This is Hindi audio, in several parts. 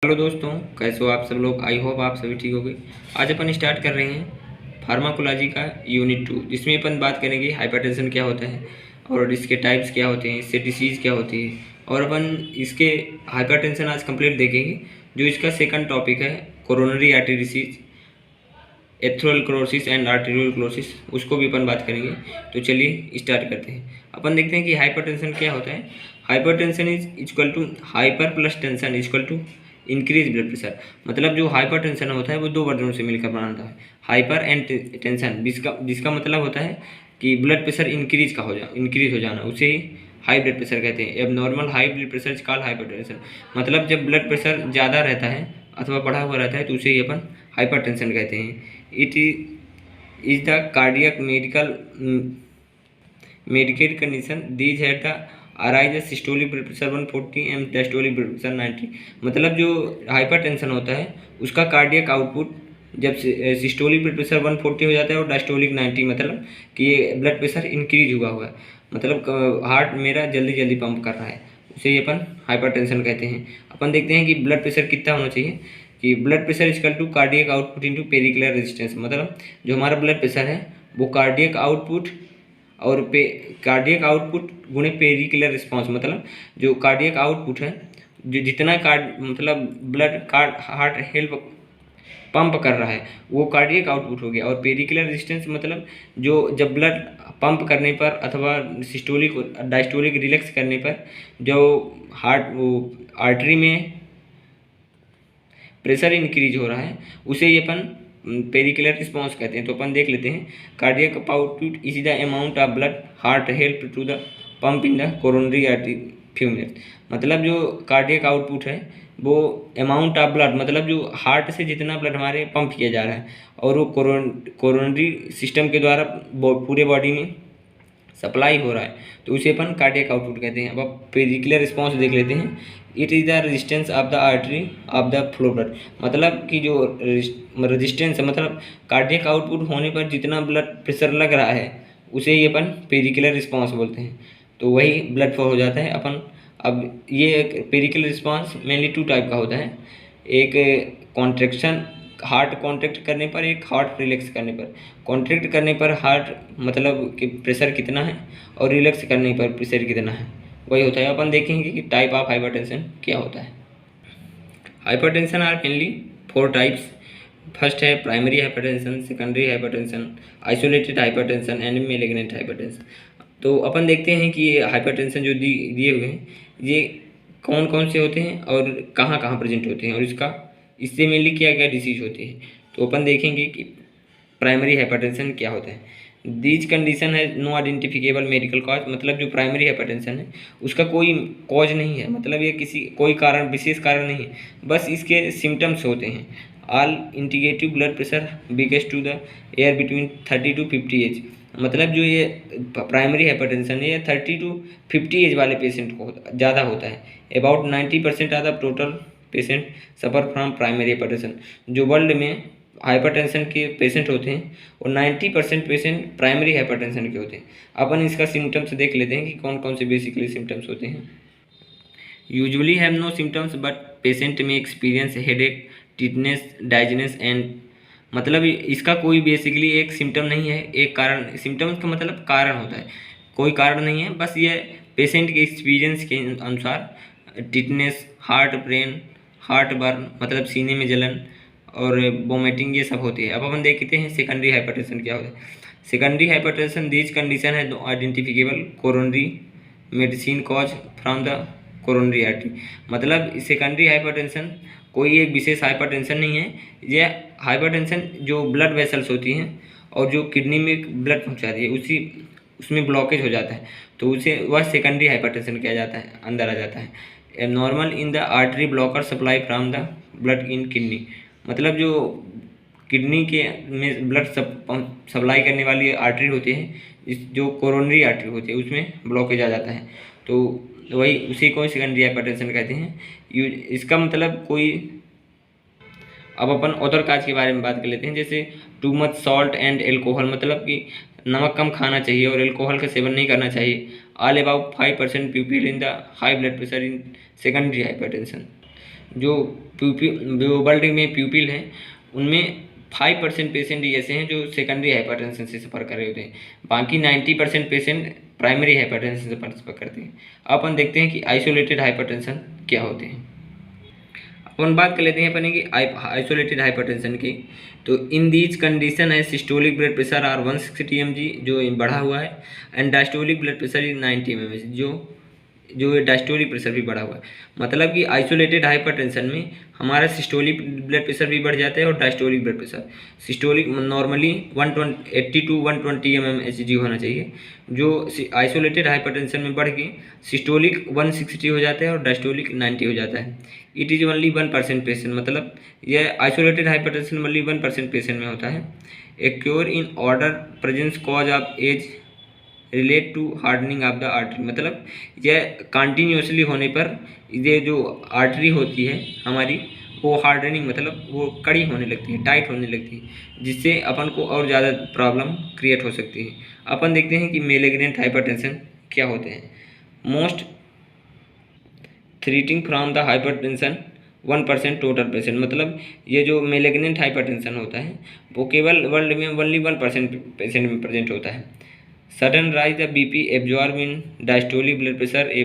हेलो दोस्तों, कैसे हो आप सब लोग। आई होप आप सभी ठीक हो गए। आज अपन स्टार्ट कर रहे हैं फार्माकोलॉजी का यूनिट 2, जिसमें अपन बात करेंगे हाइपरटेंशन क्या होता है और इसके टाइप्स क्या होते हैं, इससे डिसीज़ क्या होती है। और अपन इसके हाइपरटेंशन आज कंप्लीट देखेंगे। जो इसका सेकंड टॉपिक है coronary artery disease, atherosclerosis and arteriosclerosis, उसको भी अपन बात करेंगे। तो चलिए स्टार्ट करते हैं। अपन देखते हैं कि हाइपरटेंशन क्या होता है। Hypertension is equal to hyper plus tension equal to increase blood pressure. मतलब जो हाइपरटेंशन होता है वो दो वर्जनों से मिलकर बनाता है, हाइपर एंड टेंशन, जिसका मतलब होता है कि ब्लड प्रेशर इंक्रीज हो जाना, उसे ही हाई ब्लड प्रेशर कहते हैं। एब normal high blood pressure called hypertension. मतलब जब ब्लड प्रेशर ज़्यादा रहता है अथवा बढ़ा हुआ रहता है तो उसे ही अपन हाइपरटेंशन कहते हैं। It is the cardiac medicate condition these had the arise systolic blood pressure 140 and diastolic blood pressure 90। मतलब जो हाइपरटेंशन होता है उसका कार्डियक आउटपुट जब सिस्टोलिक ब्लड प्रेशर 140 हो जाता है और डायस्टोलिक 90, मतलब कि ये ब्लड प्रेशर इंक्रीज हुआ है, मतलब हार्ट मेरा जल्दी जल्दी पंप कर रहा है, उसे ये अपन हाइपरटेंशन कहते हैं। अपन देखते हैं कि ब्लड प्रेशर कितना होना चाहिए। कि blood pressure equal to cardiac output into peripheral resistance. मतलब जो हमारा ब्लड प्रेशर है वो कार्डियक आउटपुट और कार्डियक आउटपुट गुणे पेरिकुलर रिस्पांस। मतलब जो कार्डियक आउटपुट है, जो जितना मतलब ब्लड हार्ट हेल्प पंप कर रहा है वो कार्डियक आउटपुट हो गया। और पेरिकुलर रेजिस्टेंस मतलब जो जब ब्लड पंप करने पर अथवा सिस्टोलिक डायस्टोलिक रिलैक्स करने पर जो आर्टरी में प्रेशर इंक्रीज हो रहा है उसे ये अपन पेरिकुलर रिस्पॉन्स कहते हैं। तो अपन देख लेते हैं। Cardiac output is the amount of blood heart help to the pump in the coronary artery few minute. मतलब जो कार्डियक आउटपुट है वो अमाउंट ऑफ ब्लड, मतलब जो हार्ट से जितना ब्लड हमारे पंप किया जा रहा है और वो कोरोनरी सिस्टम के द्वारा पूरे बॉडी में सप्लाई हो रहा है, तो उसे अपन कार्डियक आउटपुट कहते हैं। अब आप पेरिकुलर रिस्पॉन्स देख लेते हैं। It is the resistance of the artery of the flow blood. मतलब कि जो रेजिस्टेंस है, मतलब कार्डियक आउटपुट होने पर जितना ब्लड प्रेशर लग रहा है उसे ही अपन पेरिकुलर रिस्पॉन्स बोलते हैं। तो वही ब्लड फ्लो हो जाता है अपन। अब ये पेरिकुलर रिस्पॉन्स मेनली टू टाइप का होता है। एक कॉन्ट्रेक्शन, हार्ट कॉन्ट्रैक्ट करने पर, एक हार्ट रिलैक्स करने पर। कॉन्ट्रैक्ट करने पर हार्ट मतलब कि प्रेशर कितना है और रिलैक्स करने पर प्रेशर कितना है, वही होता है। अपन देखेंगे कि टाइप ऑफ हाइपरटेंशन क्या होता है। Hypertension are mainly 4 types. First है primary hypertension, secondary hypertension, isolated hypertension and malignant hypertension. तो अपन देखते हैं कि ये हाइपरटेंशन जो दिए हुए हैं ये कौन कौन से होते हैं और कहाँ कहाँ प्रेजेंट होते हैं और इससे मेनली क्या क्या डिसीज होती है। तो अपन देखेंगे कि प्राइमरी हाइपरटेंशन क्या होता है। दीज कंडीशन है नो आइडेंटिफिकेबल मेडिकल कॉज। मतलब जो प्राइमरी हाइपरटेंशन है उसका कोई कॉज नहीं है, मतलब ये कोई कारण, विशेष कारण नहीं है, बस इसके सिम्टम्स होते हैं। All indicative blood pressure biggest to the air between 30 to 50 age. मतलब जो ये प्राइमरी हाइपरटेंशन है ये 30 to 50 एज वाले पेशेंट को ज़्यादा होता है। About 90% of the total patient suffer from primary hypertension. जो वर्ल्ड में हाइपरटेंशन के पेशेंट होते हैं और 90% पेशेंट प्राइमरी हाइपरटेंशन के होते हैं। अपन इसका सिम्टम्स देख लेते हैं कि कौन कौन से बेसिकली सिम्टम्स होते हैं। Usually have no symptoms but patient में experience headache, tinnitus, dizziness and. मतलब इसका कोई बेसिकली एक सिम्टम नहीं है, एक कारण। सिम्टम्स का मतलब कारण होता है, कोई कारण नहीं है, बस ये पेशेंट के एक्सपीरियंस के अनुसार tetanus, heart brain, heart burn मतलब सीने में जलन और वोमिटिंग, ये सब होती है। अब अपन देखते हैं सेकेंडरी हाइपरटेंशन क्या होता है। सेकेंडरी हाइपरटेंशन दीज कंडीशन है identifiable coronary medicine cause from the coronary artery. मतलब सेकेंडरी हाइपरटेंशन कोई एक विशेष हाइपरटेंशन नहीं है, ये हाइपरटेंशन जो ब्लड वेसल्स होती हैं और जो किडनी में ब्लड पहुंचाती है उसमें ब्लॉकेज हो जाता है, तो उसे वह सेकेंडरी हाइपरटेंशन किया जाता है, अंदर आ जाता है। Normal in the artery blocker supply from the blood in kidney. मतलब जो किडनी के में ब्लड सप्लाई करने वाली आर्टरी होती है, जो कोरोनरी आर्टरी होती है उसमें ब्लॉकेज आ जाता है, तो वही उसी को सेकेंडरी हाइपरटेंशन कहते हैं। इसका मतलब कोई। अब अपन अदर काज के बारे में बात कर लेते हैं, जैसे too much salt and alcohol. मतलब कि नमक कम खाना चाहिए और एल्कोहल का सेवन नहीं करना चाहिए। All about 5% people in the high blood pressure in secondary hypertension. जो वर्ल्ड में प्यूपिल हैं उनमें 5% पेशेंट ऐसे हैं जो सेकेंडरी हाइपरटेंशन से सफ़र कर रहे होते हैं, बाकी 90% पेशेंट प्राइमरी हाइपरटेंशन से सफ़र करते हैं। अपन देखते हैं कि आइसोलेटेड हाइपरटेंशन क्या होते हैं। अपन बात कर लेते हैं अपने की आइसोलेटेड हाइपरटेंशन की। तो इन दीज कंडीशन है systolic blood pressure are 160 mg जो बढ़ा हुआ है, and diastolic blood pressure is 90 mm जो डायस्टोलिक प्रेशर भी बढ़ा हुआ है। मतलब कि आइसोलेटेड हाइपरटेंशन में हमारा सिस्टोलिक ब्लड प्रेशर भी बढ़ जाता है और diastolic blood pressure. Systolic normally 180 to 120 mmHg होना चाहिए, जो आइसोलेटेड हाइपरटेंशन में बढ़ के सिस्टोलिक 160 हो जाता है और डायस्टोलिक 90 हो जाता है। इट इज़ ओनली 1% पेशेंट, मतलब यह आइसोलेटेड हाइपरटेंशन ओनली 1% पेशेंट में होता है। A cure in order presence cause of age relate to hardening of the artery, मतलब यह कंटिन्यूसली होने पर ये जो आर्टरी होती है हमारी वो हार्डनिंग मतलब वो कड़ी होने लगती है, टाइट होने लगती है, जिससे अपन को और ज़्यादा प्रॉब्लम क्रिएट हो सकती है। अपन देखते हैं कि मेलिग्नेंट हाइपरटेंशन क्या होते हैं। Most threatening from the hypertension 1% total patient, मतलब ये जो मेलिग्नेंट हाइपरटेंशन होता है वो केवल वर्ल्ड में ओनली 1% पेशेंट में प्रेजेंट होता है। Sudden rise the BP absorb in diastolic blood pressure a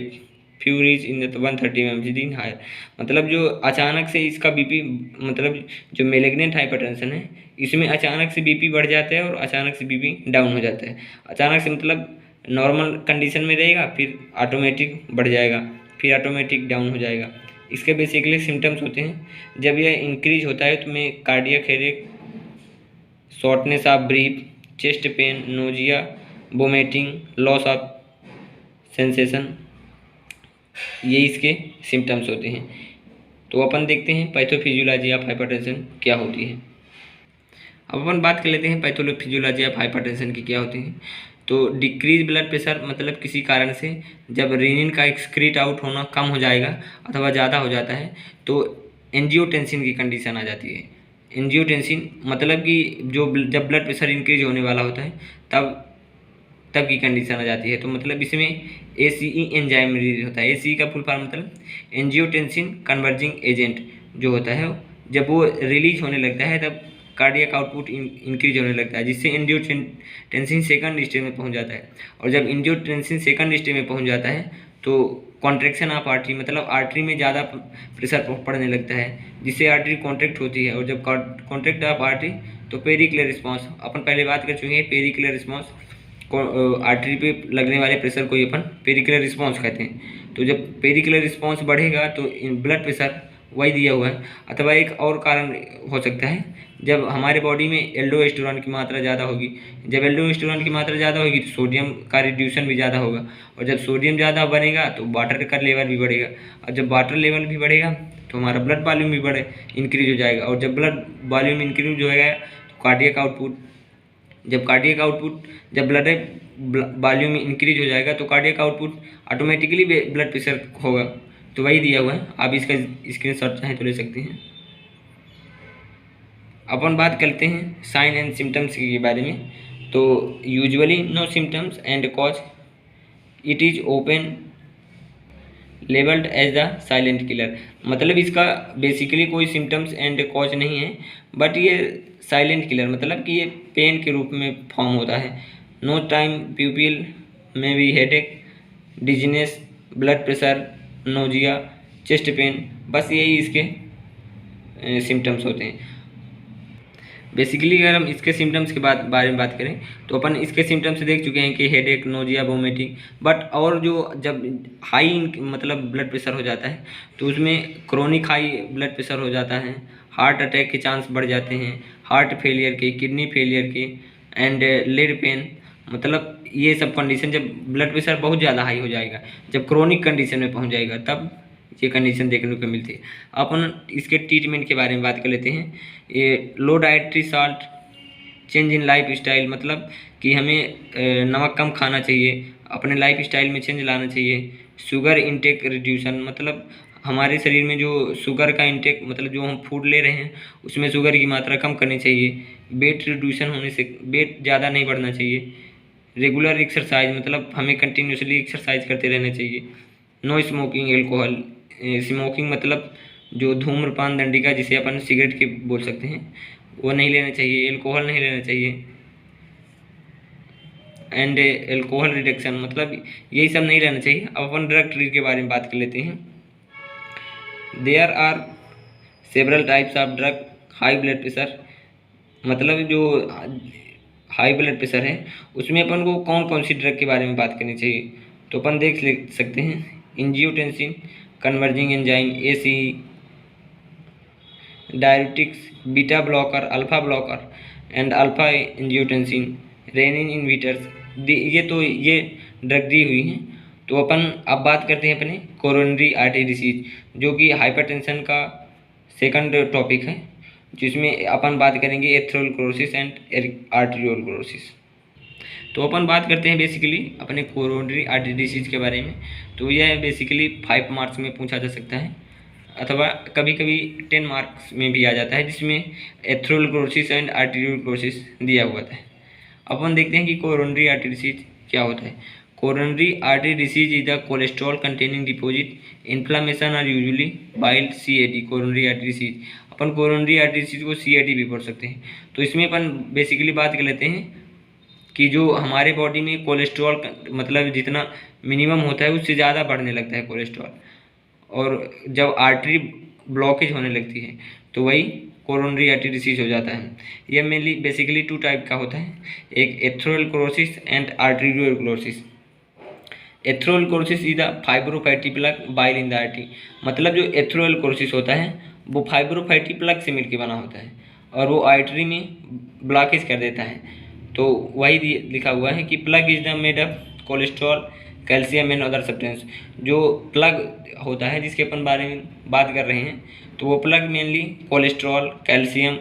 few reach in 130 mmHg in higher, मतलब जो अचानक से इसका बीपी, मतलब जो मेलिग्नेंट हाइपरटेंशन है इसमें अचानक से बीपी बढ़ जाता है और अचानक से बीपी डाउन हो जाता है। अचानक से मतलब नॉर्मल कंडीशन में रहेगा, फिर ऑटोमेटिक बढ़ जाएगा, फिर ऑटोमेटिक डाउन हो जाएगा। इसके बेसिकली सिम्टम्स होते हैं। जब यह इंक्रीज होता है तो में cardiac headache, shortness of breathe, chest pain, nausea, vomiting, loss of sensation, ये इसके सिम्टम्स होते हैं। तो अपन देखते हैं पैथोफिजियोलॉजी ऑफ हाइपरटेंशन क्या होती है। अब अपन बात कर लेते हैं पैथोफिजियोलॉजी ऑफ हाइपरटेंशन की क्या होती है। तो डिक्रीज ब्लड प्रेशर, मतलब किसी कारण से जब रेनिन का एक्सक्रीट आउट होना कम हो जाएगा अथवा ज़्यादा हो जाता है तो एंजियोटेंसिन की कंडीशन आ जाती है। एंजियोटेंसिन मतलब कि जब ब्लड प्रेशर इंक्रीज होने वाला होता है तब की कंडीशन आ जाती है। तो मतलब इसमें ACE एंजाइम रिलीज होता है। ACE का फुल फॉर्म मतलब एंजियोटेंसिन कन्वर्जिंग एजेंट जो होता है, जब वो रिलीज होने लगता है तब कार्डियक आउटपुट इंक्रीज होने लगता है, जिससे एंजियोटेंसिन सेकंड स्टेज में पहुंच जाता है। और जब एंजियोटेंसिन सेकंड स्टेज में पहुंच जाता है तो कॉन्ट्रैक्शन ऑफ आर्टरी, मतलब आर्टरी में ज़्यादा प्रेशर पड़ने लगता है, जिससे आर्टरी कॉन्ट्रैक्ट होती है। और जब कॉन्ट्रैक्ट ऑफ आर्टरी तो पेरिक्युलर रिस्पॉन्स, अपन पहले बात कर चुके हैं पेरिक्युलर रिस्पॉन्स, आर्टरी पे लगने वाले प्रेशर को अपन पेरिकुलर रिस्पॉन्स कहते हैं। तो जब पेरिकुलर रिस्पॉन्स बढ़ेगा तो ब्लड प्रेशर वही दिया हुआ है। अथवा एक और कारण हो सकता है, जब हमारे बॉडी में एल्डोस्टेरोन की मात्रा ज़्यादा होगी, जब एल्डोस्टेरोन की मात्रा ज़्यादा होगी तो सोडियम का रिड्यूसन भी ज़्यादा होगा, और जब सोडियम ज़्यादा बनेगा तो वाटर का लेवल भी बढ़ेगा, और जब वाटर लेवल भी बढ़ेगा तो हमारा ब्लड वॉल्यूम भी इंक्रीज हो जाएगा। और जब ब्लड वॉल्यूम इंक्रीज होएगा तो कार्डियक आउटपुट, जब ब्लड वॉल्यूम इंक्रीज हो जाएगा तो cardiac output automatically blood pressure होगा। तो वही दिया हुआ है, आप इसका स्क्रीनशॉट चाहें तो ले सकते हैं। अपन बात करते हैं साइन एंड सिम्टम्स के बारे में। तो usually no symptoms and cause, it is open labelled as the silent killer, मतलब इसका बेसिकली कोई सिम्टम्स एंड कॉज नहीं है, बट ये साइलेंट किलर मतलब कि ये पेन के रूप में फॉर्म होता है। नो टाइम प्यूपिल में भी headache, dizziness, blood pressure, nausea, chest pain, बस यही इसके सिम्टम्स होते हैं। बेसिकली अगर हम इसके सिम्टम्स के बारे में बात करें तो अपन इसके सिम्टम्स देख चुके हैं कि हेडेक, नोजिया, वोमिटिंग, बट और जो जब हाई मतलब ब्लड प्रेशर हो जाता है तो उसमें क्रोनिक हाई ब्लड प्रेशर हो जाता है, हार्ट अटैक के चांस बढ़ जाते हैं, हार्ट फेलियर के, किडनी फेलियर के, एंड लेड पेन, मतलब ये सब कंडीशन जब ब्लड प्रेशर बहुत ज़्यादा हाई हो जाएगा, जब क्रोनिक कंडीशन में पहुंच जाएगा तब ये कंडीशन देखने को मिलती है। अपन इसके ट्रीटमेंट के बारे में बात कर लेते हैं। ये low dietary salt, change in lifestyle, मतलब कि हमें नमक कम खाना चाहिए, अपने लाइफ स्टाइल में चेंज लाना चाहिए। शुगर इंटेक रिड्यूसन, मतलब हमारे शरीर में जो शुगर का इंटेक, मतलब जो हम फूड ले रहे हैं उसमें शुगर की मात्रा कम करनी चाहिए। वेट रिड्यूसन होने से वेट ज़्यादा नहीं बढ़ना चाहिए। रेगुलर एक्सरसाइज, मतलब हमें कंटिन्यूसली एक्सरसाइज करते रहना चाहिए। नो स्मोकिंग एल्कोहल, स्मोकिंग मतलब जो धूम्रपान दंडिका जिसे अपन सिगरेट के बोल सकते हैं वो नहीं लेना चाहिए, एल्कोहल नहीं लेना चाहिए, एंड एल्कोहल रिडक्शन मतलब यही सब नहीं लेना चाहिए। अब अपन ड्रग ट्री के बारे में बात कर लेते हैं। There are several types of drug. High blood pressure मतलब जो हाई ब्लड प्रेशर है उसमें अपन को कौन कौन सी ड्रग के बारे में बात करनी चाहिए, तो अपन देख सकते हैं angiotensin, converging enzyme, AC, diuretics, beta blocker, alpha blocker and alpha angiotensin, renin inhibitors. ये ड्रग दी हुई हैं। तो अपन अब बात करते हैं अपने कोरोनरी आर्टरी डिसीज, जो कि हाइपरटेंशन का सेकंड टॉपिक है, जिसमें अपन बात करेंगे एथेरोस्क्लेरोसिस एंड आर्टेरियोस्क्लेरोसिस। तो अपन बात करते हैं बेसिकली अपने कोरोनरी आर्टरी डिसीज के बारे में। तो यह बेसिकली 5 मार्क्स में पूछा जा सकता है, अथवा कभी कभी 10 मार्क्स में भी आ जाता है, जिसमें एथेरोस्क्लेरोसिस एंड आर्टेरियोस्क्लेरोसिस दिया हुआ था। अपन देखते हैं कि कोरोनरी आर्टरी डिसीज क्या होता है। Coronary artery disease is the cholesterol containing deposit, inflammation are usually bile CAD। Coronary artery disease अपन कोरोनरी आर्टरी डिसीज को CAD भी बोल सकते हैं। तो इसमें अपन बेसिकली बात कर लेते हैं कि जो हमारे बॉडी में कोलेस्ट्रॉल मतलब जितना मिनिमम होता है उससे ज़्यादा बढ़ने लगता है कोलेस्ट्रॉल, और जब आर्टरी ब्लॉकेज होने लगती है तो वही कोरोनरी आर्टरी डिसीज हो जाता है। यह मेनली बेसिकली 2 टाइप का होता है, एक atherosclerosis and arteriosclerosis. Atherosclerosis is the fibrofatty plug bile in the artery. मतलब जो एथेरोस्क्लेरोसिस होता है वो फाइब्रोफैटी प्लग से मिलकर बना होता है और वो आर्टरी में ब्लॉकेज कर देता है। तो वही लिखा हुआ है कि plug is the made of cholesterol, calcium and other substance. जो प्लग होता है जिसके अपन बारे में बात कर रहे हैं, तो वो plug mainly cholesterol, calcium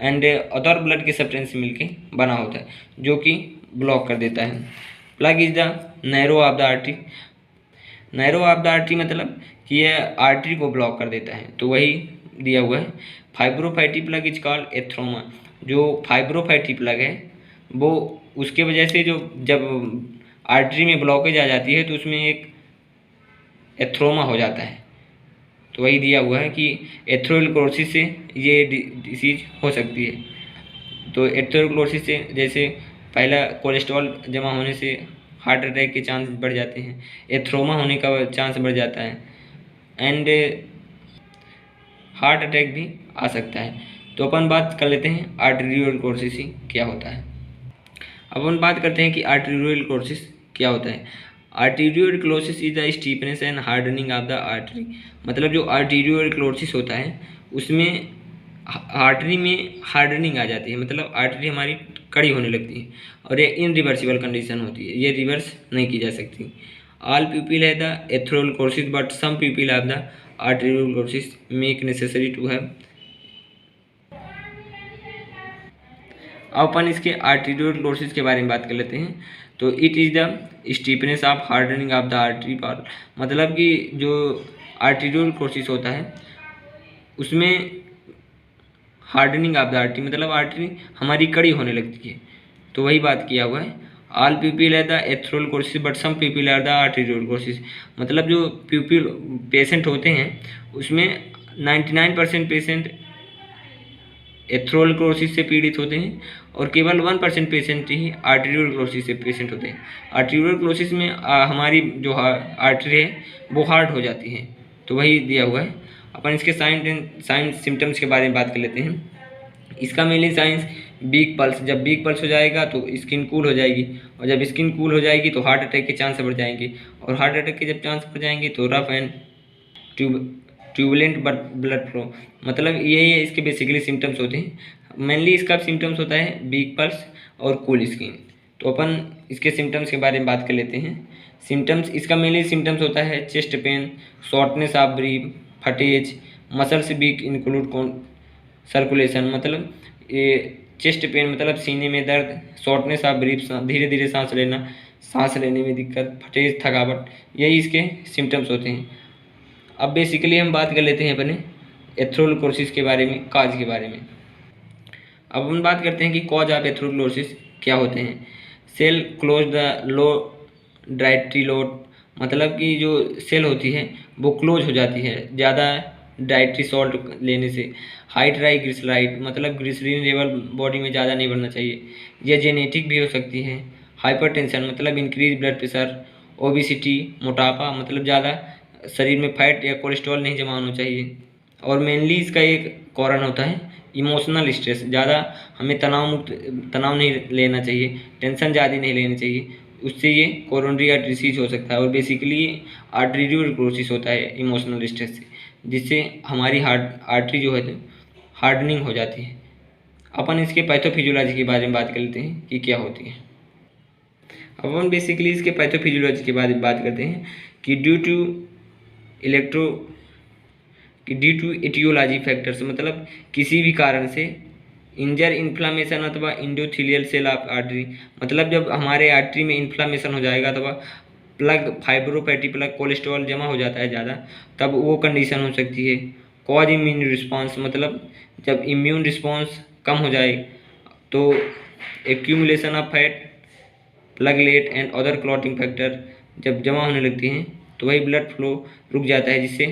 and other blood के सब्सटेंस से मिलके बना होता है, जो कि ब्लॉक कर देता है। Plug is the narrow of the artery. Narrow of the artery मतलब कि यह आर्टरी को ब्लॉक कर देता है, तो वही दिया हुआ है। फाइब्रोफैटी प्लग इज कॉल्ड एथ्रोमा। जो फाइब्रोफैटी प्लग है वो उसके वजह से जो जब आर्टरी में ब्लॉकेज आ जाती है तो उसमें एक एथ्रोमा हो जाता है। तो वही दिया हुआ है कि एथेरोस्क्लेरोसिस से ये डिसीज हो सकती है। तो एथेरोस्क्लेरोसिस से जैसे पहला कोलेस्ट्रॉल जमा होने से हार्ट अटैक के चांस बढ़ जाते हैं, एथ्रोमा होने का चांस बढ़ जाता है एंड हार्ट अटैक भी आ सकता है। तो अपन बात कर लेते हैं आर्टेरियोस्क्लेरोसिस क्या होता है। अब अपन बात करते हैं कि आर्टेरियोस्क्लेरोसिस क्या होता है। Arteriosclerosis is the stiffness and hardening of the artery. मतलब जो आर्टेरियोस्क्लेरोसिस होता है उसमें आर्टरी में हार्डनिंग आ जाती है, मतलब आर्टरी हमारी कड़ी होने लगती है और ये इनरिवर्सिबल कंडीशन होती है, ये रिवर्स नहीं की जा सकती। ऑल पीपल है the atherosclerosis but some people have the arteriosclerosis make necessary to have. अब अपन इसके आर्टेरियोस्क्लेरोसिस के बारे में बात कर लेते हैं। तो it is the stiffness of hardening of the artery wall. मतलब कि जो आर्टेरियोस्क्लेरोसिस होता है उसमें हार्डनिंग ऑफ द आर्टरी मतलब आर्टरी हमारी कड़ी होने लगती है, तो वही बात किया हुआ है। ऑल पीपल है the atherosclerosis but some people are the arteriosclerosis. मतलब जो पीपल पेशेंट होते हैं उसमें 99% पेशेंट एथेरोस्क्लेरोसिस से पीड़ित होते हैं और केवल 1% पेशेंट ही आर्टेरियोस्क्लेरोसिस से पेशेंट होते हैं। आर्टेरियोस्क्लेरोसिस में हमारी जो आर्टरी है वो हार्ड हो जाती है, तो वही दिया हुआ है। अपन इसके साइन सिम्टम्स के बारे में बात कर लेते हैं। इसका मेनली साइंस वीक पल्स, जब वीक पल्स हो जाएगा तो स्किन कूल हो जाएगी और जब स्किन कूल हो जाएगी तो हार्ट अटैक के चांस बढ़ जाएंगे और हार्ट अटैक के जब चांस बढ़ जाएंगे तो rough and turbulent blood flow. मतलब यही है इसके बेसिकली सिम्टम्स होते हैं। मेनली इसका सिम्टम्स होता है वीक पल्स और कूल स्किन। तो अपन इसके सिम्टम्स के बारे में बात कर लेते हैं। सिम्टम्स इसका मेनली सिम्टम्स होता है chest pain, shortness of breath, fatigue, muscles weak include circulation. मतलब ये चेस्ट पेन मतलब सीने में दर्द, शॉर्टनेस ऑफ ब्रीथ धीरे धीरे सांस लेना, सांस लेने में दिक्कत, फटेज, थकावट, यही इसके सिम्टम्स होते हैं। अब बेसिकली हम बात कर लेते हैं अपने एथेरोस्क्लेरोसिस के बारे में, काज के बारे में। अब हम बात करते हैं कि कॉज ऑफ एथेरोस्क्लेरोसिस क्या होते हैं। Cell close the low dietary load. मतलब कि जो सेल होती है वो क्लोज हो जाती है, ज़्यादा डाइटरी सॉल्ट लेने से। हाई ट्राइग्लिसराइड मतलब ग्लिसरीन लेवल बॉडी में ज़्यादा नहीं बढ़ना चाहिए। यह जेनेटिक भी हो सकती है। हाइपरटेंशन मतलब इंक्रीज ब्लड प्रेशर। ओबिसिटी मोटापा मतलब ज़्यादा शरीर में फैट या कोलेस्ट्रॉल नहीं जमा होना चाहिए। और मेनली इसका एक कारण होता है इमोशनल स्ट्रेस। ज़्यादा हमें तनाव नहीं लेना चाहिए, टेंशन ज़्यादा नहीं लेनी चाहिए, उससे ये कोरोनरी आर्टरी डिसीज हो सकता है। और बेसिकली आर्टरीरियोस्क्लेरोसिस होता है इमोशनल स्ट्रेस से, जिससे हमारी आर्टरी जो है हार्डनिंग हो जाती है। अपन इसके पैथोफिजियोलॉजी के बारे में बात कर लेते हैं कि क्या होती है। अब अपन बेसिकली इसके पैथोफिजियोलॉजी के बारे में बात करते हैं कि ड्यू टू एटियोलॉजी फैक्टर्स मतलब किसी भी कारण से इंजर इन्फ्लामेशन अथवा इंडोथीलियल सेल ऑफ आर्टरी मतलब जब हमारे आर्टरी में इन्फ्लामेशन हो जाएगा अथवा प्लग फाइब्रोपैटी प्लग कोलेस्ट्रॉल जमा हो जाता है ज़्यादा, तब वो कंडीशन हो सकती है। कॉज इम्यून रिस्पॉन्स मतलब जब इम्यून रिस्पॉन्स कम हो जाए तो accumulation of fat platelet and other clotting factor जब जमा होने लगती हैं तो वही ब्लड फ्लो रुक जाता है, जिससे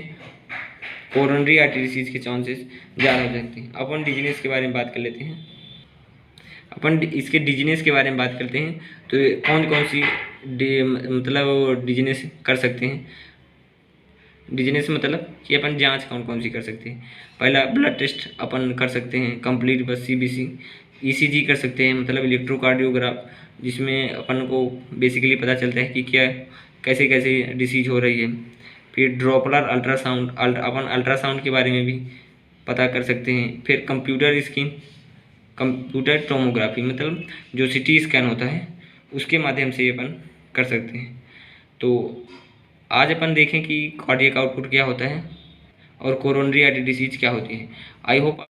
कोरोनरी आर्टरी डिसीज के चांसेस ज़्यादा हो सकते हैं। अपन डिजीनेस के बारे में बात कर लेते हैं। अपन इसके डिजीनेस के बारे में बात करते हैं तो कौन कौन सी मतलब डिजीनेस कर सकते हैं। डिजीनेस मतलब कि अपन जांच कौन कौन सी कर सकते हैं। पहला ब्लड टेस्ट अपन कर सकते हैं कंप्लीट बस CBC। ECG कर सकते हैं मतलब इलेक्ट्रोकार्डियोग्राफ, जिसमें अपन को बेसिकली पता चलता है कि क्या कैसे कैसे डिसीज हो रही है। फिर ड्रॉपलर अल्ट्रासाउंड अपन अल्ट्रासाउंड के बारे में भी पता कर सकते हैं। फिर कंप्यूटर टोमोग्राफी मतलब जो CT स्कैन होता है उसके माध्यम से अपन कर सकते हैं। तो आज अपन देखें कि कार्डियक आउटपुट क्या होता है और कोरोनरी आर्टरी डिसीज क्या होती है। I hope